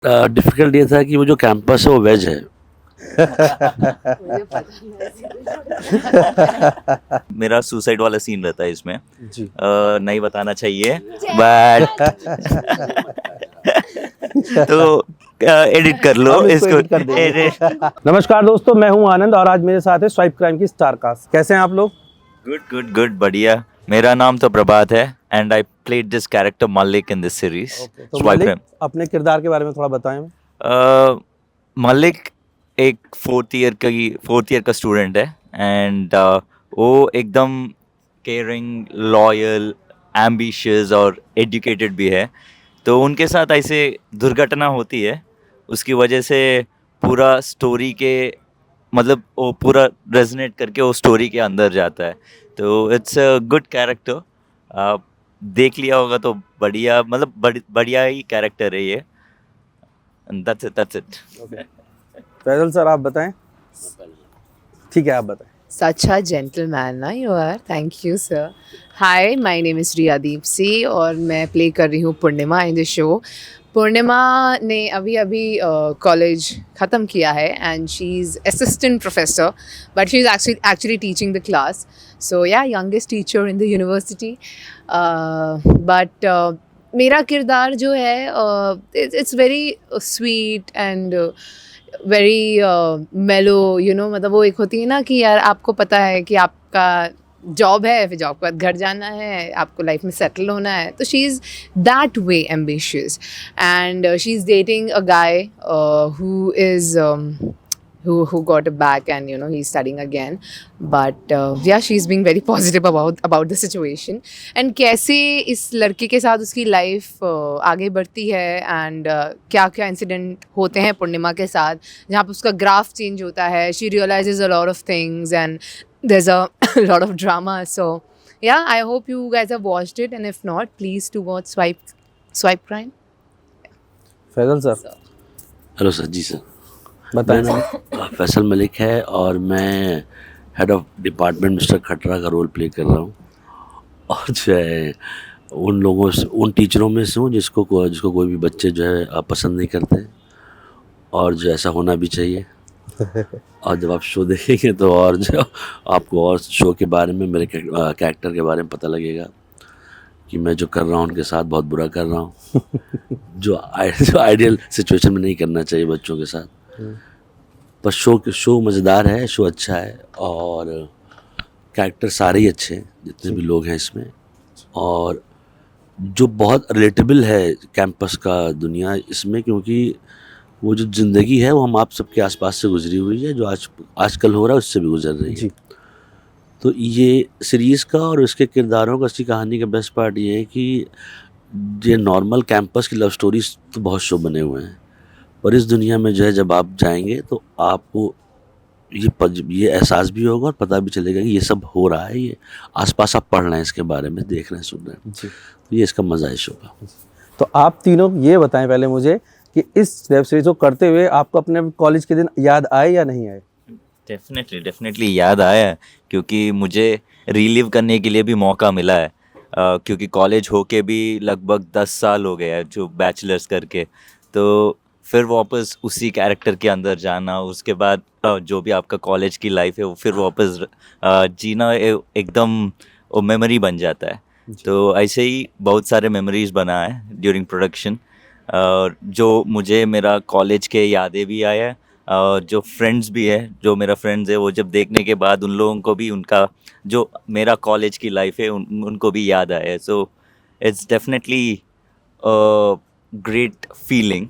Difficult ये था कि वो जो कैंपस है वो वेज है। मुझे पता नहीं। मेरा सुसाइड वाला सीन रहता है इसमें। जी। नहीं बताना चाहिए बट तो एडिट कर लो हम इसको इसको edit कर देंगे। edit। नमस्कार दोस्तों, मैं हूं आनंद और आज मेरे साथ है स्वाइप क्राइम की स्टारकास्ट। कैसे हैं आप लोग? गुड बढ़िया। मेरा नाम तो प्रभात है and I played this character Malik in this series. तो मलिक, अपने किरदार के बारे में थोड़ा बताएं हमें। मलिक एक फोर्थ ईयर का स्टूडेंट है एंड वो एकदम केयरिंग, लॉयल, एम्बिशियस और एजुकेटेड भी है। तो उनके साथ ऐसे दुर्घटना होती है, उसकी वजह से पूरा स्टोरी के मतलब वो पूरा रेजनेट करके वो स्टोरी के अंदर जाता है। तो इट्स अ गुड कैरेक्टर। आप देख लिया होगा तो बढ़िया, मतलब बढ़िया ही कैरेक्टर है ये। That's it. फैजल सर, आप बताएं। ठीक है, आप बताएं। Such a gentleman ना you are. Thank you sir. Hi, my name is Riya Deepsi और मैं प्ले कर रही हूँ पूर्णिमा इन द शो। पूर्णिमा ने अभी कॉलेज ख़त्म किया है and she is assistant professor but she is actually teaching the class. So yeah youngest teacher in the university. But मेरा किरदार जो है it's very sweet and very mellow, you know. मतलब वो एक होती है ना कि यार आपको पता है कि आपका जॉब है, फिर जॉब के बाद घर जाना है, आपको लाइफ में सेटल होना है। तो she is that way ambitious and she is dating a guy who is who got it back and you know he's studying again, but yeah, she's being very positive about the situation and कैसे इस लड़के के साथ उसकी life आगे बढ़ती है and क्या क्या इंसिडेंट होते हैं पूर्णिमा के साथ जहाँ पर उसका ग्राफ चेंज होता है। She realises a lot of things and there's a lot of drama. So yeah, I hope you guys have watched it and if not, please to watch Swipe Crime. Faisal sir hello sir. जी sir, बताएं। मेरा नाम फैसल मलिक है और मैं head of department mister Khatra का role play कर रहा हूँ। और जो है उन लोगों से, उन टीचरों में से हूँ जिसको कोई भी बच्चे जो है पसंद नहीं करते और जो ऐसा होना भी चाहिए। और जब आप शो देखेंगे तो और जो आपको और शो के बारे में, मेरे कैरेक्टर के बारे में पता लगेगा कि मैं जो कर रहा हूँ उनके साथ बहुत बुरा कर रहा हूँ। जो आइडियल सिचुएशन में नहीं करना चाहिए बच्चों के साथ। पर शो मज़ेदार है, शो अच्छा है और कैरेक्टर सारे ही अच्छे हैं जितने भी लोग हैं इसमें। और जो बहुत रिलेटेबल है कैंपस का दुनिया इसमें, क्योंकि वो जो ज़िंदगी है वो हम आप सबके आसपास से गुजरी हुई है, जो आजकल हो रहा है उससे भी गुजर रही है। तो ये सीरीज़ का और उसके किरदारों का, इसकी कहानी का बेस्ट पार्ट ये है कि ये नॉर्मल कैंपस की लव स्टोरीज तो बहुत शो बने हुए हैं, पर इस दुनिया में जो है जब आप जाएंगे तो आपको ये एहसास भी होगा और पता भी चलेगा कि ये सब हो रहा है, ये आसपास आप पढ़ रहे हैं, इसके बारे में देख रहे हैं, सुन रहे हैं। तो ये इसका मज़ा है शो का। तो आप तीनों ये बताएं पहले मुझे कि इस वेब सीरीज को करते हुए आपको अपने कॉलेज के दिन याद आए या नहीं आए? डेफिनेटली याद आया, क्योंकि मुझे रिलीव करने के लिए भी मौका मिला है। क्योंकि कॉलेज होके भी लगभग 10 साल हो गया है जो बैचलर्स करके। तो फिर वापस उसी कैरेक्टर के अंदर जाना, उसके बाद जो भी आपका कॉलेज की लाइफ है वो फिर वापस जीना एकदम वो मेमोरी बन जाता है। तो ऐसे ही बहुत सारे मेमोरीज बना है ड्यूरिंग प्रोडक्शन, जो मुझे मेरा कॉलेज के यादें भी आया है और जो फ्रेंड्स भी है, जो मेरा फ्रेंड्स है, वो जब देखने के बाद उन लोगों को भी उनका जो मेरा कॉलेज की लाइफ है उनको भी याद आया है। So it's definitely great feeling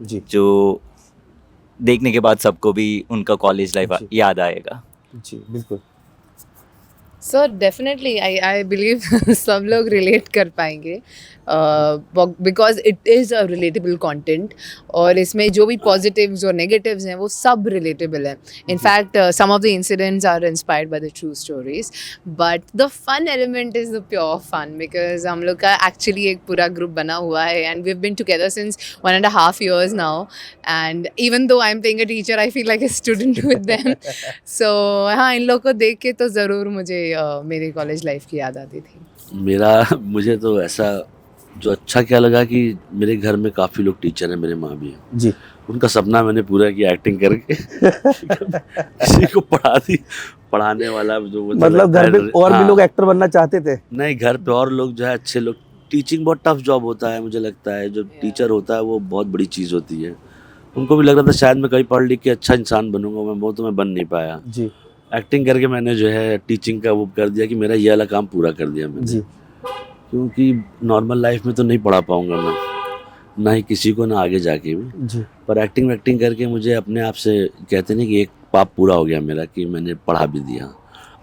जी जो देखने के बाद सबको भी उनका कॉलेज लाइफ याद आएगा। जी बिल्कुल। सो डेफिनेटली आई बिलीव सब लोग रिलेट कर पाएंगे because it is a relatable content और इसमें जो भी पॉजिटिव्स और नेगेटिव्स हैं वो सब रिलेटेबल हैं। In fact some of the incidents are inspired by the true stories but the fun element is the pure fun because हम लोग का एक्चुअली एक पूरा ग्रुप बना हुआ है and we have been together since 1.5 years now and even though I am playing a teacher I feel like a student with them. So हाँ, इन लोग को देख के तो ज़रूर मुझे मेरी कॉलेज लाइफ की याद आती थी। मुझे तो ऐसा जो अच्छा क्या लगा कि मेरे घर में काफ़ी लोग टीचर हैं, मेरे माँ भी हैं। जी। उनका सपना मैंने पूरा किया एक्टिंग करके। किसी को पढ़ाने वाला जो मुझे मतलब लगता घर है, पे और भी हाँ, लोग एक्टर बनना चाहते थे? नहीं घर पे और लोग जो है अच्छे लोग। टीचिंग बहुत टफ जॉब होता है, मुझे लगता है जो टीचर होता है वो बहुत बड़ी चीज़ होती है। उनको भी लग रहा था शायद मैं कहीं पढ़ लिख के अच्छा इंसान बनूंगा, मैं वो तो मैं बन नहीं पाया। जी। एक्टिंग करके मैंने जो है टीचिंग का वो कर दिया कि मेरा ये वाला काम पूरा कर दिया मैंने। जी। क्योंकि नॉर्मल लाइफ में तो नहीं पढ़ा पाऊंगा मैं, ना ही किसी को, ना आगे जाके भी। जी। पर एक्टिंग वैक्टिंग करके मुझे अपने आप से कहते नहीं कि एक पाप पूरा हो गया मेरा कि मैंने पढ़ा भी दिया।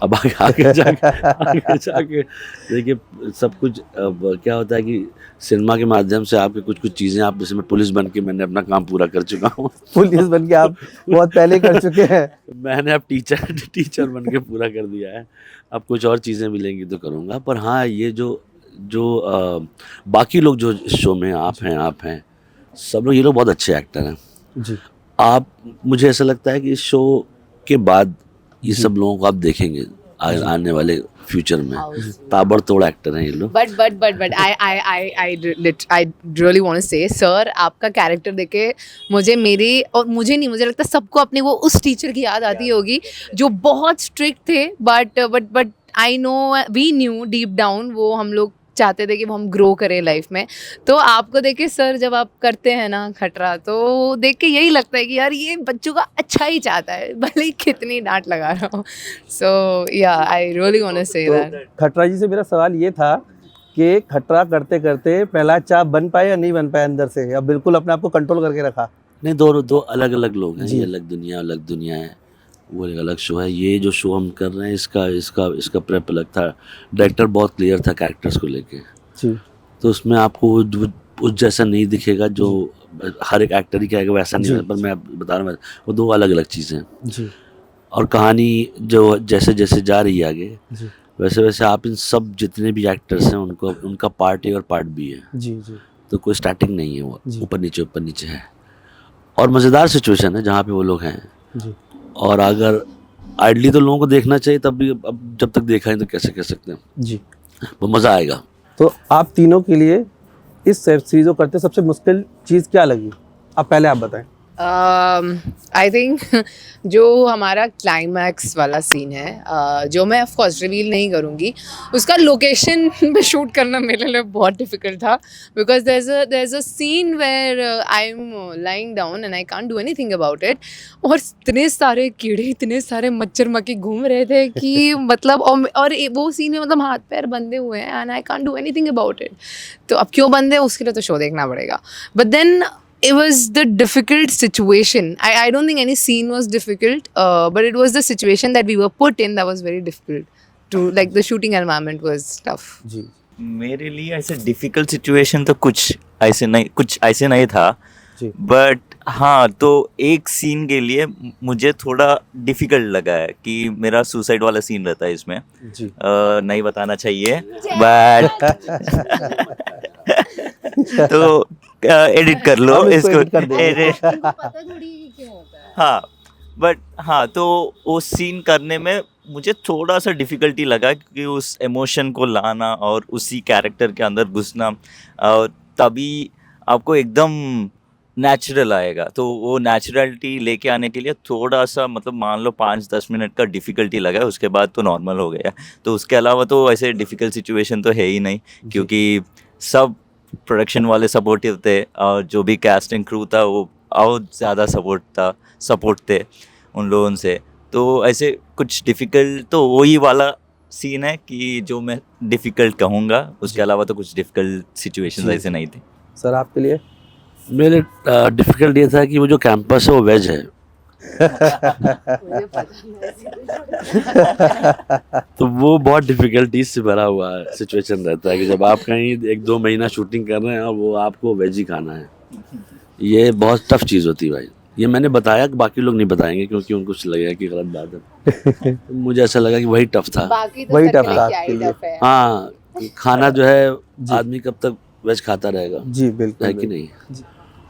अब आगे जाके देखिए सब कुछ। अब क्या होता है कि सिनेमा के माध्यम से आपके कुछ कुछ चीज़ें, आप जैसे मैं पुलिस बन के मैंने अपना काम पूरा कर चुका हूँ। पुलिस बन के आप बहुत पहले कर चुके हैं। मैंने अब टीचर बन के पूरा कर दिया है। अब कुछ और चीज़ें मिलेंगी तो करूँगा। पर हाँ, ये जो बाकी लोग जो इस शो में आप हैं सब लोग, ये लोग बहुत अच्छे एक्टर हैं। जी। आप, मुझे ऐसा लगता है कि इस शो के बाद ये सब लोगों को आप देखेंगे आने वाले फ्यूचर में। ताबड़तोड़ एक्टर हैं ये लोग। But I really want to say, sir आपका कैरेक्टर देखे मुझे मुझे लगता है सबको अपने वो उस टीचर की याद आती होगी जो बहुत स्ट्रिक्ट थे, but I know, we knew deep down वो हम लोग चाहते थे कि वो हम ग्रो करें लाइफ में। तो आपको देख के सर जब आप करते हैं ना खटरा, तो देख के यही लगता है कि यार ये बच्चों का अच्छा ही चाहता है, भले ही कितनी डांट लगा रहा हो। So yeah I really want to say that. Khatra ji से मेरा सवाल ये था कि खटरा करते करते पहला चाप बन पाए या नहीं बन पाए अंदर से, या बिल्कुल अपने आप को कंट्रोल करके रखा? नहीं, दो अलग अलग लोग हैं। जी। ये अलग दुनिया है, वो एक अलग शो है। ये जो शो हम कर रहे हैं इसका प्रेप अलग था। डायरेक्टर बहुत क्लियर था कैरेक्टर्स को लेके। जी। तो उसमें आपको उस जैसा नहीं दिखेगा जो हर एक एक्टर ही कहेगा वैसा नहीं जी। है। पर मैं बता रहा हूँ, वो दो अलग अलग चीज़ें हैं। जी। और कहानी जो जैसे जैसे जा रही है आगे, जी। वैसे वैसे आप इन सब जितने भी एक्टर्स हैं उनका पार्ट ए और पार्ट बी है। जी। जी। तो कोई स्टार्टिंग नहीं है, वो जी। ऊपर नीचे है। और मज़ेदार सिचुएशन है जहाँ पे वो लोग हैं। जी। और अगर आइडली तो लोगों को देखना चाहिए, तब भी अब जब तक देखा है तो कैसे कह सकते हैं, जी। वो मज़ा आएगा। तो आप तीनों के लिए इस वेब सीरीज को करते सबसे मुश्किल चीज़ क्या लगी? आप बताएं। आई थिंक जो हमारा क्लाइमैक्स वाला सीन है, जो मैं ऑफ कोर्स रिवील नहीं करूँगी, उसका लोकेशन पे शूट करना मेरे लिए बहुत डिफिकल्ट था, because there is a scene where I am lying down and I can't do anything about it, और इतने सारे कीड़े, इतने सारे मच्छर मक्खी घूम रहे थे कि मतलब, और वो सीन में मतलब हाथ पैर बंधे हुए हैं and I can't do anything about it. तो अब क्यों बंधे, उसके लिए तो शो देखना पड़ेगा। But then it was the difficult situation. I don't think any scene was difficult, but it was the situation that we were put in that was very difficult. Like the shooting environment was tough. जी। मेरे लिए ऐसे difficult situation तो कुछ ऐसे नहीं था। जी। But हाँ, तो एक सीन के लिए मुझे थोड़ा डिफ़िकल्ट लगा है कि मेरा सुसाइड वाला सीन रहता है इसमें। जी। नहीं बताना चाहिए बट तो एडिट कर लो हम इसको, edit कर देंगे। पता थोड़ी क्यों होता है। हाँ, बट हाँ, तो वो सीन करने में मुझे थोड़ा सा डिफ़िकल्टी लगा क्योंकि उस इमोशन को लाना और उसी कैरेक्टर के अंदर घुसना, और तभी आपको एकदम नेचुरल आएगा। तो वो नेचुरलिटी लेके आने के लिए थोड़ा सा, मतलब मान लो 5-10 मिनट का डिफ़िकल्टी लगा, उसके बाद तो नॉर्मल हो गया। तो उसके अलावा तो ऐसे डिफ़िकल्ट सिचुएशन तो है ही नहीं, क्योंकि सब प्रोडक्शन वाले सपोर्टिव थे और जो भी कास्टिंग क्रू था वो और ज़्यादा सपोर्ट थे उन लोगों से। तो ऐसे कुछ डिफ़िकल्ट तो वही वाला सीन है कि जो मैं डिफ़िकल्ट कहूँगा, उसके अलावा तो कुछ डिफ़िकल्ट सिचुएशंस ऐसे नहीं थे। सर आपके लिए? मेरे डिफ़िकल्ट ये था कि वो जो कैंपस है वो वेज है। मुझे पता तो वो बहुत डिफ़िकल्टीज से भरा हुआ सिचुएशन रहता है कि जब आप कहीं 1-2 महीना शूटिंग कर रहे हैं और वो आपको वेज ही खाना है, ये बहुत टफ चीज़ होती है भाई। ये मैंने बताया कि बाकी लोग नहीं बताएंगे क्योंकि उनको लगेगा कि गलत बात है। तो मुझे ऐसा लगा कि वही टफ था। बाकी तो वही सब tough में था क्या आपके ही लिए। tough है। हाँ, खाना जो है आदमी कब तक वेज खाता रहेगा, जी बिल्कुल। है कि नहीं?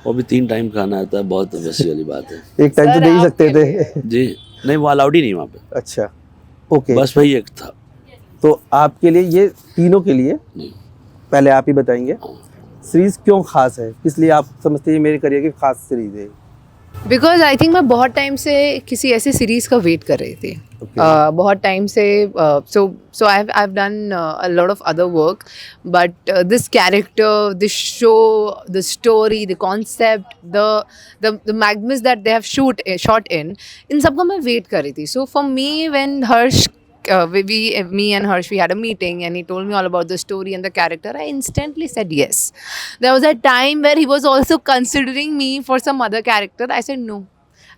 वो भी 3 टाइम खाना आता है, बहुत वैसी वाली बात है। एक टाइम तो सर, दे ही आपके सकते लिए? थे। जी नहीं, वो अलाउड ही नहीं वहाँ पे। अच्छा, ओके। बस वही एक था। तो आपके लिए, ये तीनों के लिए जी। पहले आप ही बताएंगे सीरीज़ क्यों खास है, किस लिए आप समझते हैं ये मेरे करियर की खास सीरीज़ है? बिकॉज आई थिंक मैं बहुत टाइम से किसी ऐसी सीरीज़ का वेट कर रही थी. बहुत टाइम से so I've done a lot of other work, but this character, this show, the story, the concept, the magnus that they have shot in सबका मैं wait कर रही थी. So for me, when Harsh me and Harsh, we had a meeting and he told me all about the story and the character, I instantly said yes. There was a time where he was also considering me for some other character. I said no.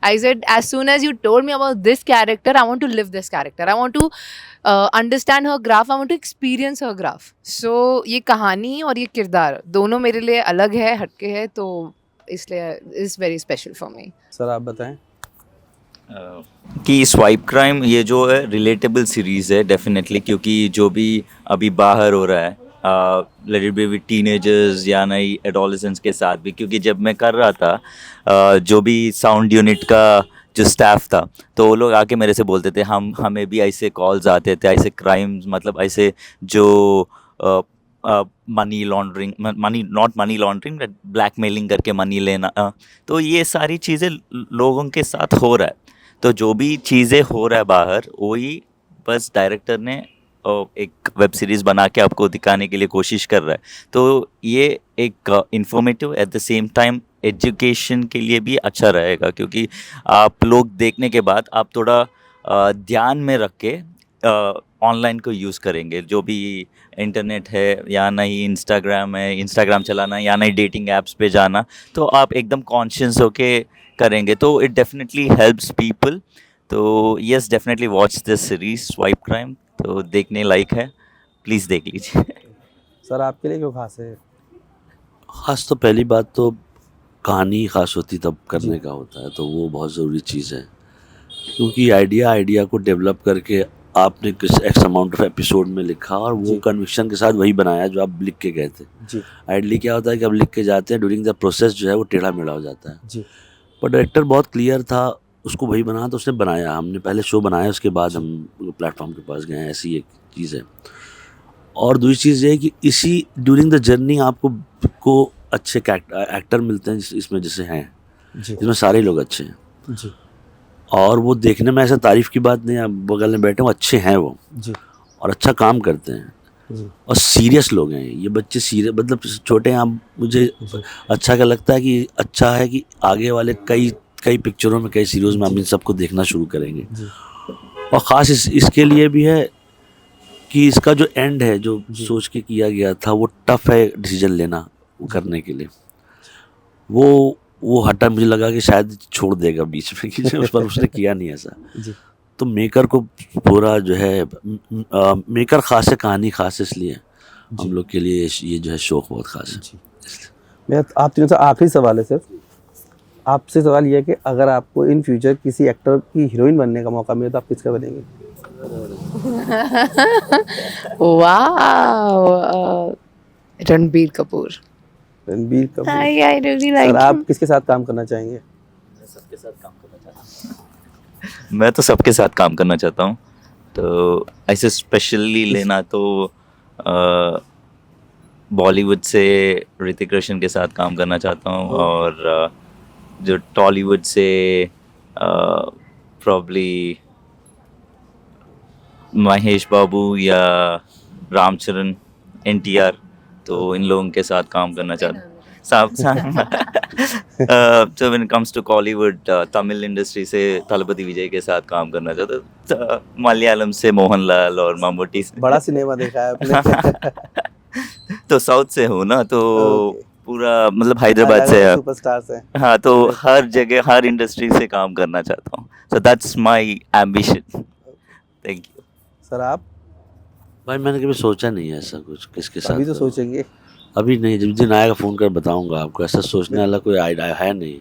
I said, as soon as you told me about this character, I want to live this character. I want to understand her graph. I want to experience her graph. So ये कहानी और ये किरदार दोनों मेरे लिए अलग है, हटके है, तो इसलिए is very special for me. Sir आप बताएं. कि स्वाइप क्राइम ये जो है रिलेटेबल सीरीज़ है डेफिनेटली, क्योंकि जो भी अभी बाहर हो रहा है let it be with teenagers या नई एडोलेसेंट्स के साथ भी, क्योंकि जब मैं कर रहा था जो भी साउंड यूनिट का जो स्टाफ था तो वो लोग आके मेरे से बोलते थे हमें भी ऐसे कॉल्स आते थे, ऐसे क्राइम्स, मतलब ऐसे जो money laundering, not money laundering, blackmailing करके मनी लेना, तो ये सारी चीज़ें लोगों के साथ हो रहा है. तो जो भी चीज़ें हो रहा है बाहर, वही बस डायरेक्टर ने एक वेब सीरीज़ बना के आपको दिखाने के लिए कोशिश कर रहा है. तो ये एक informative at the same time education के लिए भी अच्छा रहेगा, क्योंकि आप लोग देखने के बाद आप थोड़ा ध्यान में रख के ऑनलाइन को यूज़ करेंगे. जो भी इंटरनेट है या नहीं इंस्टाग्राम है, इंस्टाग्राम चलाना या नहीं डेटिंग ऐप्स पे जाना, तो आप एकदम कॉन्शियस होके करेंगे. तो इट डेफिनेटली हेल्प्स पीपल. तो yes, definitely watch this series swipe crime. तो देखने लायक है, प्लीज़ देख लीजिए. सर आपके लिए क्यों खास है? ख़ास तो पहली बात तो कहानी ख़ास होती तब करने का होता है, तो वो बहुत ज़रूरी चीज़ है, क्योंकि आइडिया को डेवलप करके आपने किस एक्स अमाउंट ऑफ एपिसोड में लिखा और वो कन्विक्शन के साथ वही बनाया जो आप लिख के गए थे. जी. आइडली क्या होता है कि अब लिख के जाते हैं, ड्यूरिंग द प्रोसेस जो है वो टेढ़ा मेढ़ा हो जाता है. जी. पर डायरेक्टर बहुत क्लियर था, उसको वही बनाना, तो उसने बनाया. हमने पहले शो बनाया, उसके बाद हम प्लेटफॉर्म के पास गए. ऐसी एक चीज़ है. और दूसरी चीज़ ये है कि इसी ड्यूरिंग द जर्नी आपको अच्छे एक्टर मिलते हैं इसमें जैसे हैं, इसमें सारे लोग अच्छे हैं. जी. और वो देखने में ऐसा तारीफ़ की बात नहीं है, बगल में बैठे हो अच्छे हैं वो. जी. और अच्छा काम करते हैं. जी. और सीरियस लोग हैं ये बच्चे, सीरियस मतलब छोटे हैं. आप मुझे अच्छा क्या लगता है कि अच्छा है कि आगे वाले कई पिक्चरों में, कई सीरीज़ में हम इन सबको देखना शुरू करेंगे. और ख़ास इसके लिए भी है कि इसका जो एंड है, जो सोच के किया गया था, वो टफ है डिसीजन लेना करने के लिए. वो हटा, मुझे लगा कि शायद छोड़ देगा बीच में कि उस पर उसने किया नहीं ऐसा. तो मेकर को पूरा जो है मेकर ख़ास है, कहानी ख़ास है, इसलिए हम लोग के लिए ये जो है शौक बहुत ख़ास है. मैं आप तीनों से आखिरी सवाल है सर. आपसे सवाल ये है कि अगर आपको इन फ्यूचर किसी एक्टर की हीरोइन बनने का मौका मिले तो आप किसका बनेंगे? वाह, Ranbir Kapoor. Ranbir Kapoor. I really like sir him. आप किसके साथ काम करना चाहेंगे? मैं तो सबके साथ काम करना चाहता हूँ. तो ऐसे स्पेशली लेना तो बॉलीवुड से ऋतिक रोशन के साथ काम करना चाहता हूँ, और जो टॉलीवुड से प्रॉब्ली महेश बाबू या रामचरण, NTR, तो इन लोगों के साथ काम करना चाहता हूँ. So when it comes to Collywood, Tamil industry से तलपति विजय के साथ काम करना चाहता हूँ. मलयालम से मोहनलाल और मम्मूटी से. बड़ा सिनेमा देखा है आपने. तो साउथ से हूँ ना, तो पूरा मतलब हैदराबाद से है. सुपरस्टार से. हाँ, तो हर जगह हर इंडस्ट्री से काम करना चाहता हूँ. So that's my ambition. Thank you. Sir आप? भाई मैंने कभी सोचा नहीं है ऐसा कुछ किसके साथ. अभी तो सोचेंगे. अभी नहीं, जब दिन आएगा फ़ोन कर बताऊंगा आपको. ऐसा सोचने वाला कोई आइडिया है नहीं.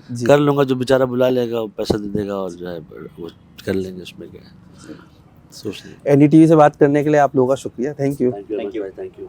जी. कर लूँगा, जो बेचारा बुला लेगा, पैसा दे देगा और जो है वो कर लेंगे. उसमें क्या है, सोच नहीं. NDTV से बात करने के लिए आप लोगों का शुक्रिया. Thank you. थैंक यू भाई, थैंक यू.